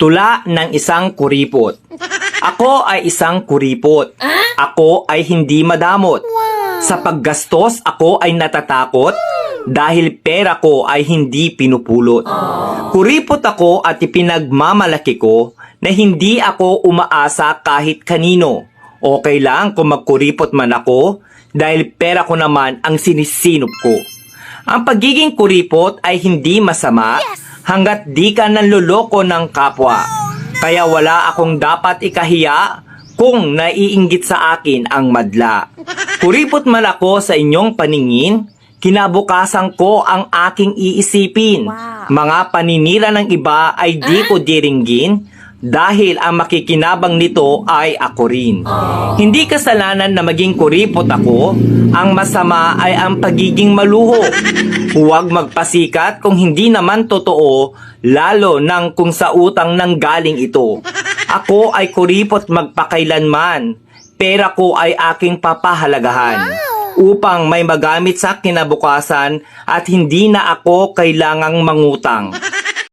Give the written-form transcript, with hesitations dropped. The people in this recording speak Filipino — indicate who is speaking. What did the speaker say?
Speaker 1: Tula ng isang kuripot. Ako ay isang kuripot. Ako ay hindi madamot. Sa paggastos ako ay natatakot dahil pera ko ay hindi pinupulot. Kuripot ako at ipinagmamalaki ko na hindi ako umaasa kahit kanino. Okay lang kung magkuripot man ako dahil pera ko naman ang sinisinop ko. Ang pagiging kuripot ay hindi masama hanggat di ka nanloloko ng kapwa. Kaya wala akong dapat ikahiya kung naiinggit sa akin ang madla. Kuripot man ako sa inyong paningin, kinabukasan ko ang aking iisipin. Mga paninira ng iba ay di ko diringgin dahil ang makikinabang nito ay ako rin. Hindi kasalanan na maging kuripot ako, ang masama ay ang pagiging maluho. Huwag magpasikat kung hindi naman totoo, lalo nang kung sa utang nang galing ito. Ako ay kuripot magpakailanman, pera ko ay aking papahalagahan upang may magamit sa kinabukasan at hindi na ako kailangang mangutang.